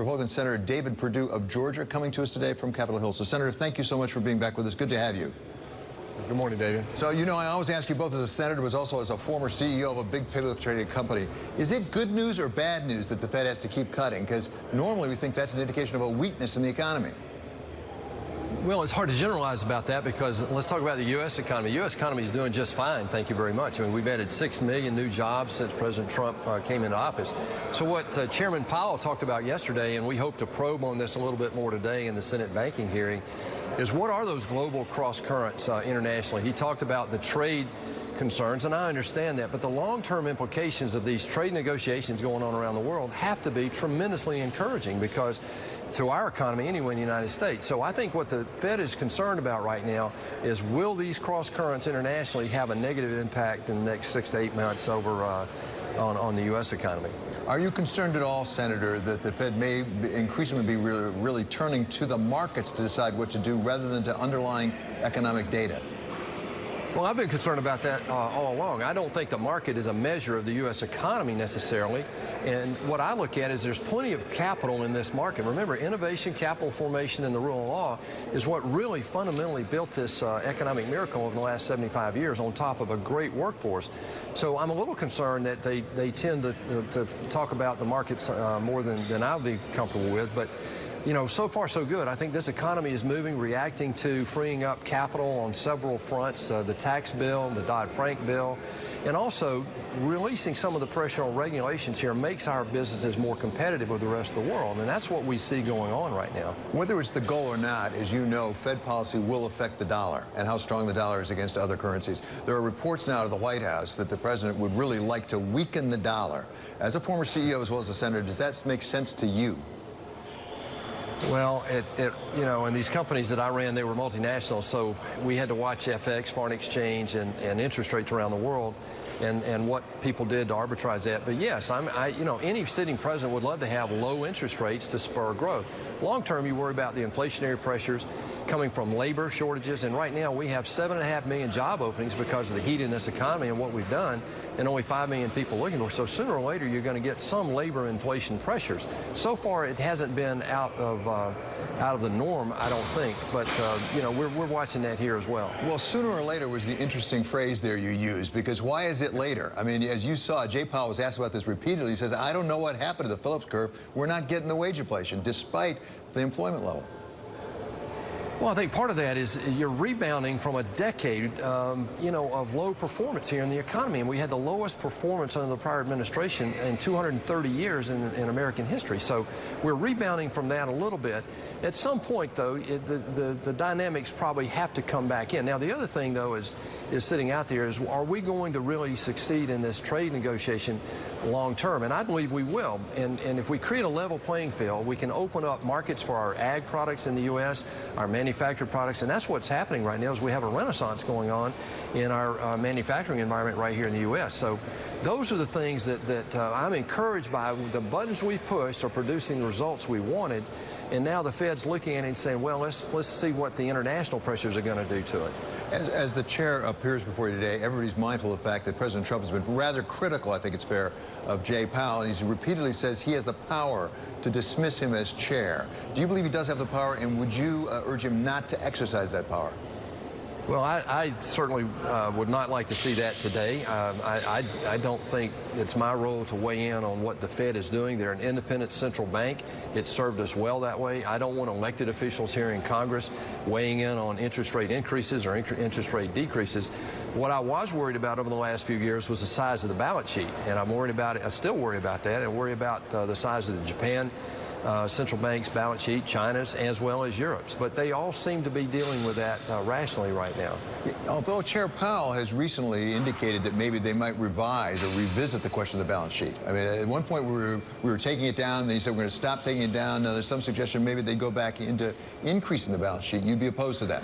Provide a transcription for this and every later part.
Republican Senator David Perdue of Georgia, coming to us today from Capitol Hill. So, Senator, thank you so much for being back with us. Good to have you. Good morning, David. So, you know, I always ask you both as a senator, but also as a former CEO of a big publicly traded company. Is it good news or bad news that the Fed has to keep cutting? Because normally we think that's an indication of a weakness in the economy. Well, it's hard to generalize about that because let's talk about the U.S. economy. The U.S. economy is doing just fine, thank you very much. I mean, we've added 6 million new jobs since President Trump came into office. So what Chairman Powell talked about yesterday, and we hope to probe on this a little bit more today in the Senate banking hearing, is what are those global cross currents internationally? He talked about the trade concerns, and I understand that, but the long-term implications of these trade negotiations going on around the world have to be tremendously encouraging because to our economy anyway in the United States. So I think what the Fed is concerned about right now is will these cross currents internationally have a negative impact in the next 6 to 8 months over on the U.S. economy. Are you concerned at all, Senator, that the Fed may increasingly be really turning to the markets to decide what to do rather than to underlying economic data? Well, I've been concerned about that all along. I don't think the market is a measure of the U.S. economy necessarily. And what I look at is there's plenty of capital in this market. Remember, innovation, capital formation, and the rule of law is what really fundamentally built this economic miracle over the last 75 years on top of a great workforce. So I'm a little concerned that they tend to talk about the markets more than I'll be comfortable with. But you know, so far so good. I think this economy is moving, reacting to freeing up capital on several fronts, the tax bill, the Dodd-Frank bill, and also releasing some of the pressure on regulations here makes our businesses more competitive with the rest of the world, and that's what we see going on right now. Whether it's the goal or not, as you know, Fed policy will affect the dollar and how strong the dollar is against other currencies. There are reports now to the White House that the president would really like to weaken the dollar. As a former CEO as well as a senator, does that make sense to you? Well, you know, in these companies that I ran, they were multinational, so we had to watch FX, foreign exchange, and interest rates around the world, and what people did to arbitrage that. But yes, you know, any sitting president would love to have low interest rates to spur growth. Long term, you worry about the inflationary pressures coming from labor shortages, and right now we have 7.5 million job openings because of the heat in this economy and what we've done, and only 5 million people looking for. So sooner or later, you're going to get some labor inflation pressures. So far, it hasn't been out of the norm, I don't think. But you know, we're watching that here as well. Well, sooner or later was the interesting phrase there you used, because why is it later? I mean, as you saw, Jay Powell was asked about this repeatedly. He says, I don't know what happened to the Phillips curve. We're not getting the wage inflation, despite the employment level. Well, I think part of that is you're rebounding from a decade, you know, of low performance here in the economy. And we had the lowest performance under the prior administration in 230 years in American history. So we're rebounding from that a little bit. At some point, though, the dynamics probably have to come back in. Now, the other thing, though, is sitting out there is, are we going to really succeed in this trade negotiation long term? And I believe we will. And if we create a level playing field, we can open up markets for our ag products in the U.S., our manufactured products, and that's what's happening right now is we have a renaissance going on in our manufacturing environment right here in the U.S. So those are the things that I'm encouraged by. The buttons we've pushed are producing the results we wanted. And now the Fed's looking at it and saying, well, let's see what the international pressures are going to do to it. As the chair appears before you today, everybody's mindful of the fact that President Trump has been rather critical, I think it's fair, of Jay Powell. And he repeatedly says he has the power to dismiss him as chair. Do you believe he does have the power, and would you urge him not to exercise that power? Well, I certainly would not like to see that today. I don't think it's my role to weigh in on what the Fed is doing. They're an independent central bank. It's served us well that way. I don't want elected officials here in Congress weighing in on interest rate increases or interest rate decreases. What I was worried about over the last few years was the size of the balance sheet, and I'm worried about it. I still worry about that, and worry about the size of the Japan central bank's balance sheet, China's, as well as Europe's. But they all seem to be dealing with that rationally right now. Although Chair Powell has recently indicated that maybe they might revise or revisit the question of the balance sheet. I mean, at one point we were taking it down, then he said we're going to stop taking it down. Now there's some suggestion maybe they go back into increasing the balance sheet. You'd be opposed to that?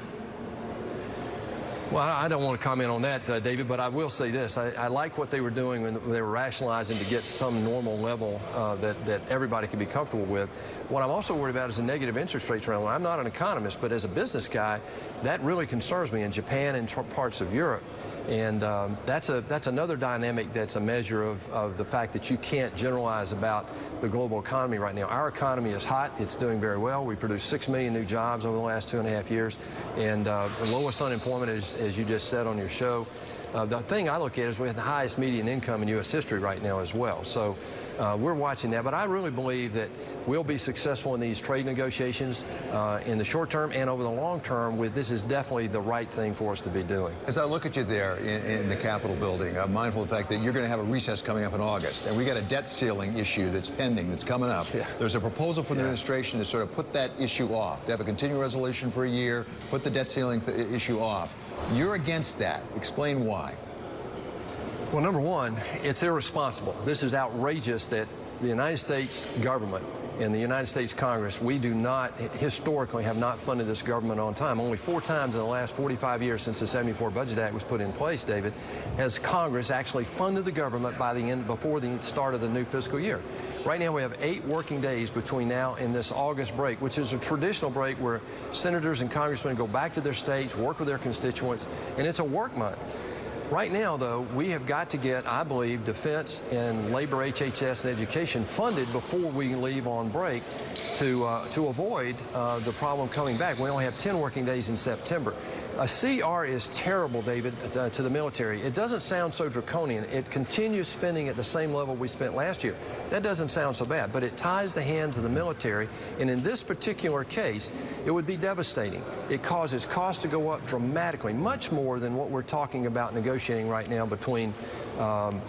Well, I don't want to comment on that, David, but I will say this. I like what they were doing when they were rationalizing to get some normal level that everybody can be comfortable with. What I'm also worried about is the negative interest rates around. I'm not an economist, but as a business guy, that really concerns me in Japan and parts of Europe. And that's another dynamic that's a measure of the fact that you can't generalize about the global economy right now. Our economy is hot. It's doing very well. We produced 6 million new jobs over the last 2.5 years, and the lowest unemployment, as you just said on your show. The thing I look at is we have the highest median income in U.S. history right now as well. So we're watching that. But I really believe that we'll be successful in these trade negotiations in the short term and over the long term. This is definitely the right thing for us to be doing. As I look at you there in the Capitol building, I'm mindful of the fact that you're going to have a recess coming up in August, and we got a debt ceiling issue that's pending, that's coming up. Yeah. There's a proposal from the administration to sort of put that issue off, to have a continuing resolution for a year, put the debt ceiling issue off. You're against that. Explain why. Well, number one, it's irresponsible. This is outrageous that the United States government and the United States Congress, we do not, historically, have not funded this government on time. Only 4 times in the last 45 years since the '74 Budget Act was put in place, David, has Congress actually funded the government before the start of the new fiscal year. Right now we have 8 working days between now and this August break, which is a traditional break where senators and congressmen go back to their states, work with their constituents, and it's a work month. Right now, though, we have got to get, I believe, defense and labor, HHS, and education funded before we leave on break to avoid the problem coming back. We only have 10 working days in September. A CR is terrible, David, to the military. It doesn't sound so draconian. It continues spending at the same level we spent last year. That doesn't sound so bad, but it ties the hands of the military, and in this particular case, it would be devastating. It causes costs to go up dramatically, much more than what we're talking about negotiating right now between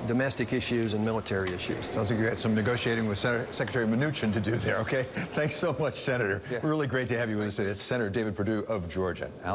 domestic issues and military issues. Sounds like you had some negotiating with Secretary Mnuchin to do there, okay? Thanks so much, Senator. Yeah. Really great to have you with us today. It's Senator David Perdue of Georgia. Alex?